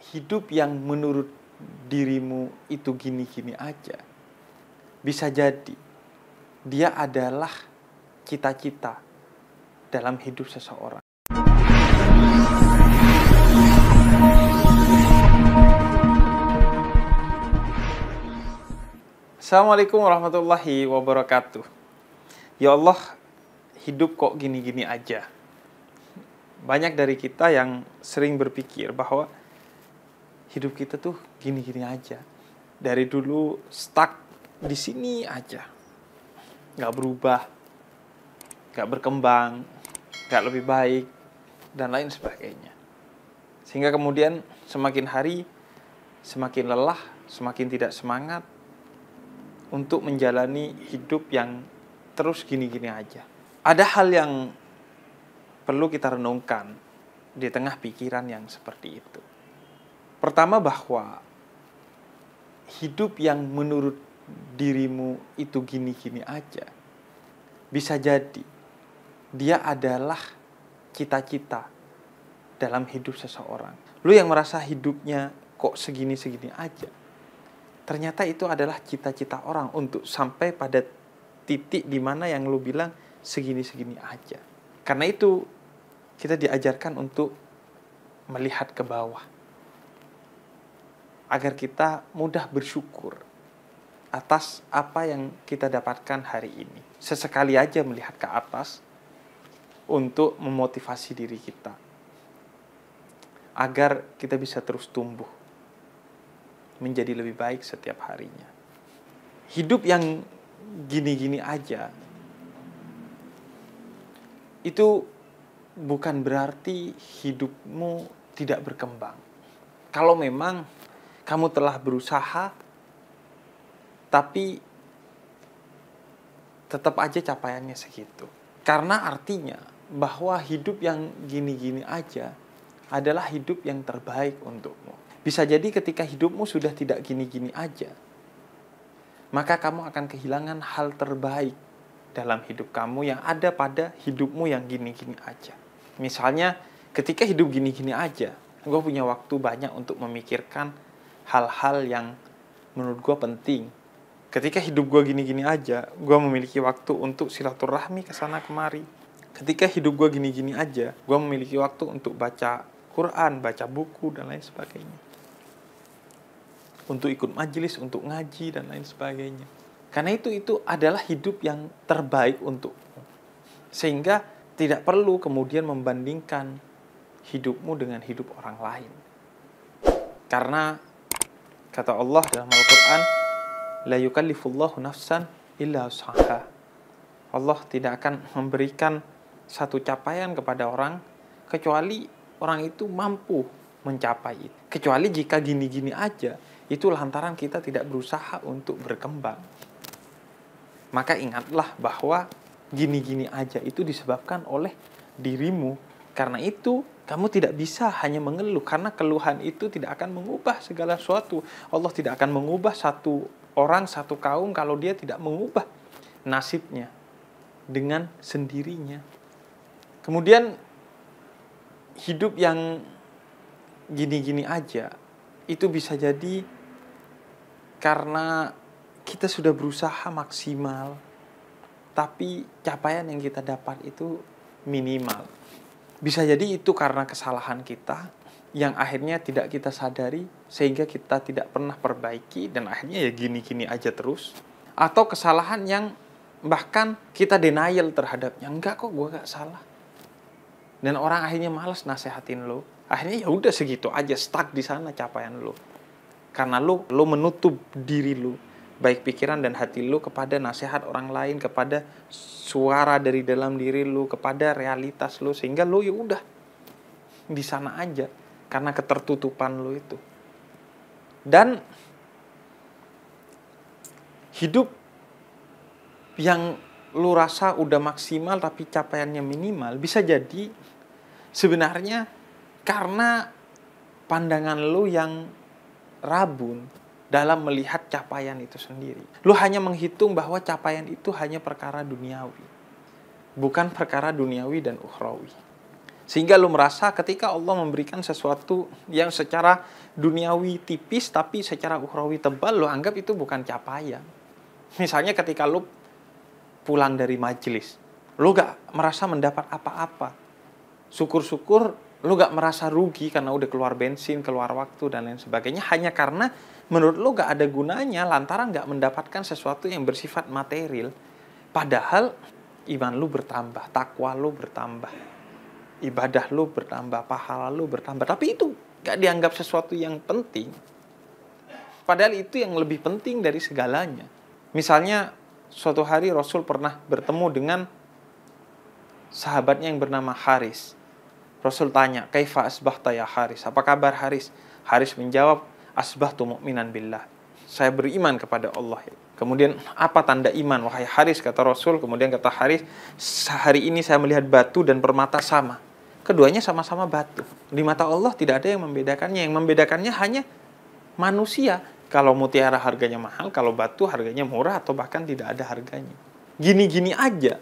hidup yang menurut dirimu itu gini-gini aja, bisa jadi dia adalah cita-cita dalam hidup seseorang. Assalamualaikum warahmatullahi wabarakatuh. Ya Allah, hidup kok gini-gini aja. Banyak dari kita yang sering berpikir bahwa hidup kita tuh gini-gini aja. Dari dulu stuck di sini aja. Gak berubah, gak berkembang, gak lebih baik, dan lain sebagainya. Sehingga kemudian semakin hari, semakin lelah, semakin tidak semangat untuk menjalani hidup yang terus gini-gini aja. Ada hal yang perlu kita renungkan di tengah pikiran yang seperti itu. Pertama, bahwa hidup yang menurut dirimu itu gini-gini aja, bisa jadi dia adalah cita-cita dalam hidup seseorang. Lu yang merasa hidupnya kok segini-segini aja, ternyata itu adalah cita-cita orang untuk sampai pada titik di mana yang lu bilang segini-segini aja. Karena itu kita diajarkan untuk melihat ke bawah, agar kita mudah bersyukur atas apa yang kita dapatkan hari ini. Sesekali aja melihat ke atas untuk memotivasi diri kita, agar kita bisa terus tumbuh menjadi lebih baik setiap harinya. Hidup yang gini-gini aja itu bukan berarti hidupmu tidak berkembang. Kalau memang kamu telah berusaha, tapi tetap aja capaiannya segitu. Karena artinya bahwa hidup yang gini-gini aja adalah hidup yang terbaik untukmu. Bisa jadi ketika hidupmu sudah tidak gini-gini aja, maka kamu akan kehilangan hal terbaik dalam hidup kamu yang ada pada hidupmu yang gini-gini aja. Misalnya, ketika hidup gini-gini aja, gue punya waktu banyak untuk memikirkan hal-hal yang menurut gue penting. Ketika hidup gue gini-gini aja, gue memiliki waktu untuk silaturahmi kesana kemari. Ketika hidup gue gini-gini aja, gue memiliki waktu untuk baca Quran, baca buku, dan lain sebagainya. Untuk ikut majelis, untuk ngaji, dan lain sebagainya. Karena itu adalah hidup yang terbaik untukmu. Sehingga tidak perlu kemudian membandingkan hidupmu dengan hidup orang lain. Karena kata Allah dalam Al-Quran, la yukallifullahu nafsan illa wus'aha. Allah tidak akan memberikan satu capaian kepada orang kecuali orang itu mampu mencapai itu. Kecuali jika gini-gini aja, itu lantaran kita tidak berusaha untuk berkembang. Maka ingatlah bahwa gini-gini aja itu disebabkan oleh dirimu. Karena itu kamu tidak bisa hanya mengeluh, karena keluhan itu tidak akan mengubah segala sesuatu. Allah tidak akan mengubah satu orang, satu kaum kalau dia tidak mengubah nasibnya dengan sendirinya. Kemudian hidup yang gini-gini aja itu bisa jadi karena kita sudah berusaha maksimal, tapi capaian yang kita dapat itu minimal. Bisa jadi itu karena kesalahan kita yang akhirnya tidak kita sadari, sehingga kita tidak pernah perbaiki, dan akhirnya ya gini-gini aja terus. Atau kesalahan yang bahkan kita denial terhadapnya. Enggak kok, gue gak salah. Dan orang akhirnya malas nasehatin lo. Akhirnya ya udah segitu aja, stuck di sana capaian lo. Karena lo menutup diri lo, baik pikiran dan hati lo, kepada nasihat orang lain, kepada suara dari dalam diri lo, kepada realitas lo, sehingga lo ya udah di sana aja karena ketertutupan lo itu. Dan hidup yang lo rasa udah maksimal tapi capaiannya minimal, bisa jadi sebenarnya karena pandangan lo yang rabun dalam melihat capaian itu sendiri. Lu hanya menghitung bahwa capaian itu hanya perkara duniawi, bukan perkara duniawi dan ukhrawi. Sehingga lu merasa ketika Allah memberikan sesuatu yang secara duniawi tipis tapi secara ukhrawi tebal, lu anggap itu bukan capaian. Misalnya ketika lu pulang dari majelis, lu gak merasa mendapat apa-apa. Syukur-syukur lu gak merasa rugi karena udah keluar bensin, keluar waktu, dan lain sebagainya. Hanya karena menurut lu gak ada gunanya lantaran gak mendapatkan sesuatu yang bersifat material. Padahal iman lu bertambah, takwa lu bertambah, ibadah lu bertambah, pahala lu bertambah. Tapi itu gak dianggap sesuatu yang penting. Padahal itu yang lebih penting dari segalanya. Misalnya suatu hari Rasul pernah bertemu dengan sahabatnya yang bernama Haris. Rasul tanya, "Kaifa asbahta ya Haris?" Apa kabar Haris? Haris menjawab, "Asbahtu mu'minan billah." Saya beriman kepada Allah. Kemudian, "Apa tanda iman wahai Haris?" kata Rasul. Kemudian kata Haris, "Hari ini saya melihat batu dan permata sama." Keduanya sama-sama batu. Di mata Allah tidak ada yang membedakannya. Yang membedakannya hanya manusia. Kalau mutiara harganya mahal, kalau batu harganya murah atau bahkan tidak ada harganya. Gini-gini aja.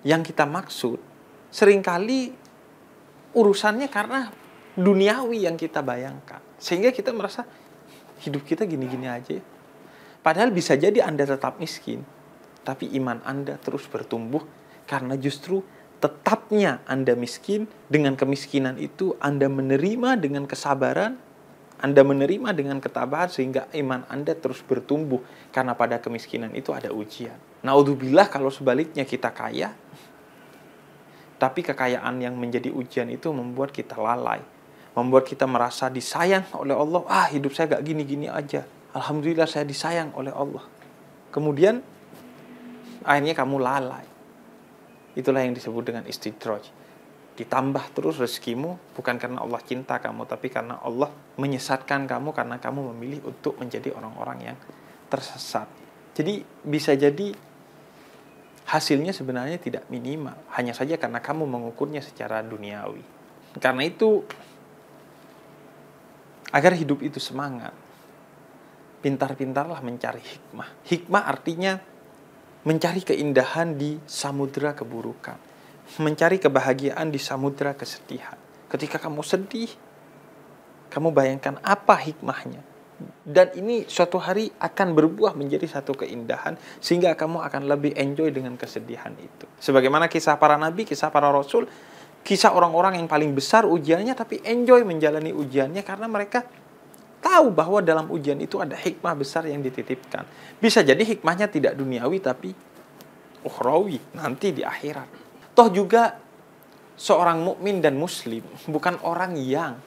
Yang kita maksud seringkali urusannya karena duniawi yang kita bayangkan. Sehingga kita merasa hidup kita gini-gini aja. Padahal bisa jadi Anda tetap miskin, tapi iman Anda terus bertumbuh karena justru tetapnya Anda miskin, dengan kemiskinan itu Anda menerima dengan kesabaran, Anda menerima dengan ketabahan, sehingga iman Anda terus bertumbuh karena pada kemiskinan itu ada ujian. Naudzubillah kalau sebaliknya kita kaya, tapi kekayaan yang menjadi ujian itu membuat kita lalai, membuat kita merasa disayang oleh Allah. Hidup saya gak gini-gini aja. Alhamdulillah saya disayang oleh Allah. Kemudian akhirnya kamu lalai. Itulah yang disebut dengan istidraj. Ditambah terus rezekimu bukan karena Allah cinta kamu, tapi karena Allah menyesatkan kamu karena kamu memilih untuk menjadi orang-orang yang tersesat. Jadi bisa jadi hasilnya sebenarnya tidak minimal, hanya saja karena kamu mengukurnya secara duniawi. Karena itu, agar hidup itu semangat, pintar-pintarlah mencari hikmah. Hikmah artinya mencari keindahan di samudera keburukan, mencari kebahagiaan di samudera kesedihan. Ketika kamu sedih, kamu bayangkan apa hikmahnya. Dan ini suatu hari akan berbuah menjadi satu keindahan, sehingga kamu akan lebih enjoy dengan kesedihan itu. Sebagaimana kisah para nabi, kisah para rasul, kisah orang-orang yang paling besar ujiannya, tapi enjoy menjalani ujiannya karena mereka tahu bahwa dalam ujian itu ada hikmah besar yang dititipkan. Bisa jadi hikmahnya tidak duniawi, tapi ukhrawi, nanti di akhirat. Toh juga seorang mukmin dan muslim bukan orang yang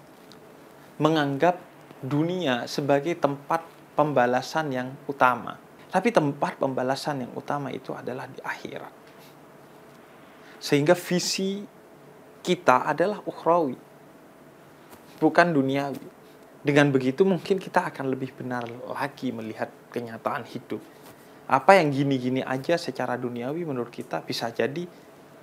menganggap dunia sebagai tempat pembalasan yang utama. Tapi tempat pembalasan yang utama itu adalah di akhirat. Sehingga visi kita adalah ukhrawi, bukan duniawi. Dengan begitu mungkin kita akan lebih benar lagi melihat kenyataan hidup. Apa yang gini-gini aja secara duniawi menurut kita bisa jadi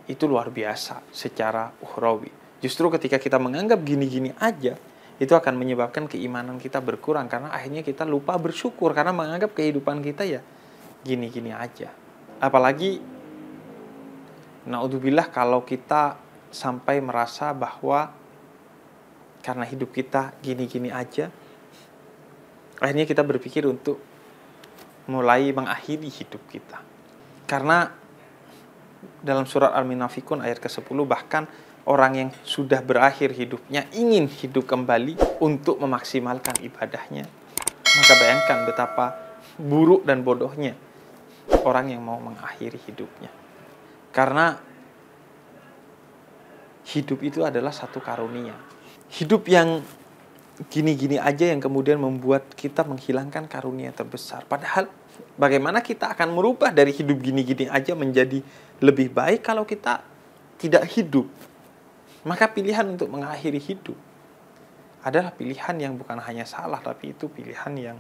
itu luar biasa secara ukhrawi. Justru ketika kita menganggap gini-gini aja, itu akan menyebabkan keimanan kita berkurang, karena akhirnya kita lupa bersyukur karena menganggap kehidupan kita ya gini-gini aja. Apalagi naudzubillah kalau kita sampai merasa bahwa karena hidup kita gini-gini aja, akhirnya kita berpikir untuk mulai mengakhiri hidup kita. Karena dalam surat Al-Munafikun ayat ke-10 bahkan orang yang sudah berakhir hidupnya ingin hidup kembali untuk memaksimalkan ibadahnya. Maka bayangkan betapa buruk dan bodohnya orang yang mau mengakhiri hidupnya. Karena hidup itu adalah satu karunia. Hidup yang gini-gini aja yang kemudian membuat kita menghilangkan karunia terbesar. Padahal bagaimana kita akan merubah dari hidup gini-gini aja menjadi lebih baik kalau kita tidak hidup? Maka pilihan untuk mengakhiri hidup adalah pilihan yang bukan hanya salah, tapi itu pilihan yang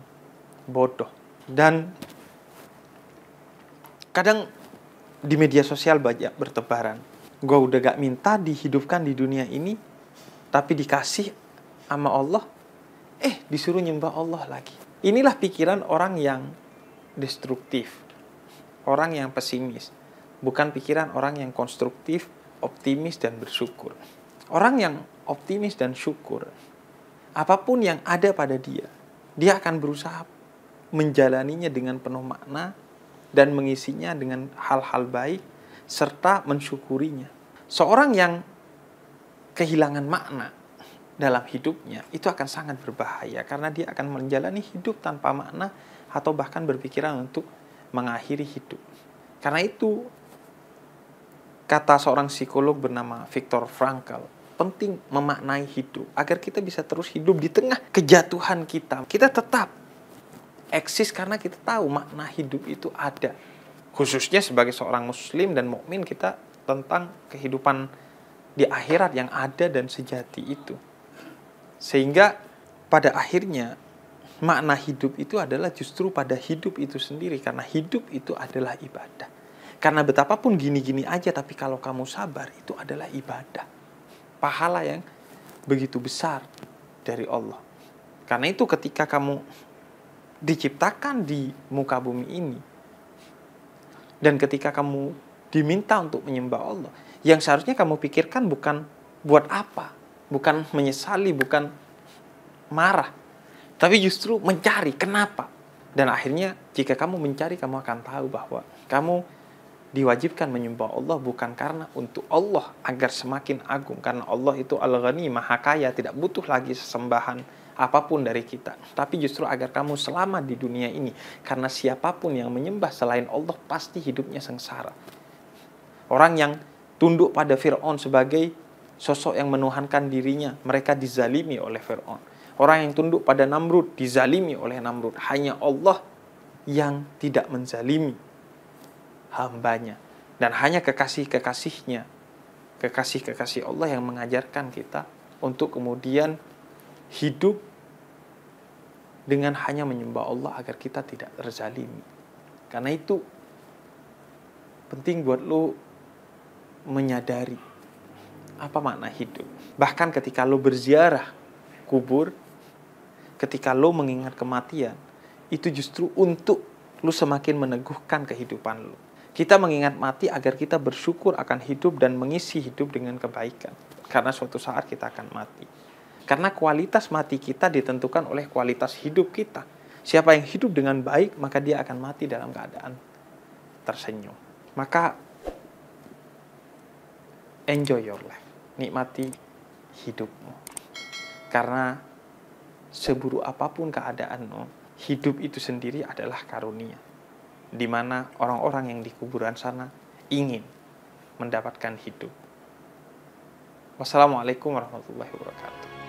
bodoh. Dan kadang di media sosial banyak bertebaran, gue udah gak minta dihidupkan di dunia ini, tapi dikasih sama Allah, disuruh nyembah Allah lagi. Inilah pikiran orang yang destruktif, orang yang pesimis, bukan pikiran orang yang konstruktif, optimis dan bersyukur. Orang yang optimis dan syukur, apapun yang ada pada dia, dia akan berusaha menjalaninya dengan penuh makna dan mengisinya dengan hal-hal baik serta mensyukurinya. Seorang yang kehilangan makna dalam hidupnya itu akan sangat berbahaya karena dia akan menjalani hidup tanpa makna atau bahkan berpikiran untuk mengakhiri hidup. Karena itu, kata seorang psikolog bernama Viktor Frankl, penting memaknai hidup agar kita bisa terus hidup di tengah kejatuhan kita. Kita tetap eksis karena kita tahu makna hidup itu ada. Khususnya sebagai seorang muslim dan mukmin, kita tentang kehidupan di akhirat yang ada dan sejati itu. Sehingga pada akhirnya makna hidup itu adalah justru pada hidup itu sendiri, karena hidup itu adalah ibadah. Karena betapapun gini-gini aja, tapi kalau kamu sabar itu adalah ibadah. Pahala yang begitu besar dari Allah. Karena itu ketika kamu diciptakan di muka bumi ini, dan ketika kamu diminta untuk menyembah Allah, yang seharusnya kamu pikirkan bukan buat apa, bukan menyesali, bukan marah, tapi justru mencari kenapa. Dan akhirnya jika kamu mencari, kamu akan tahu bahwa kamu diwajibkan menyembah Allah bukan karena untuk Allah agar semakin agung, karena Allah itu Al-Ghani, Maha Kaya, tidak butuh lagi sesembahan apapun dari kita, tapi justru agar kamu selamat di dunia ini. Karena siapapun yang menyembah selain Allah pasti hidupnya sengsara. Orang yang tunduk pada Fir'aun sebagai sosok yang menuhankan dirinya, mereka dizalimi oleh Fir'aun. Orang yang tunduk pada Namrud dizalimi oleh Namrud. Hanya Allah yang tidak menzalimi hambanya. Dan hanya kekasih-kekasihnya, kekasih-kekasih Allah yang mengajarkan kita untuk kemudian hidup dengan hanya menyembah Allah agar kita tidak terzalimi. Karena itu penting buat lo menyadari apa makna hidup. Bahkan ketika lo berziarah kubur, ketika lo mengingat kematian, itu justru untuk lo semakin meneguhkan kehidupan lo. Kita mengingat mati agar kita bersyukur akan hidup dan mengisi hidup dengan kebaikan. Karena suatu saat kita akan mati. Karena kualitas mati kita ditentukan oleh kualitas hidup kita. Siapa yang hidup dengan baik, maka dia akan mati dalam keadaan tersenyum. Maka enjoy your life. Nikmati hidupmu. Karena seburuk apapun keadaanmu, hidup itu sendiri adalah karunia. Di mana orang-orang yang di kuburan sana ingin mendapatkan hidup. Wassalamualaikum warahmatullahi wabarakatuh.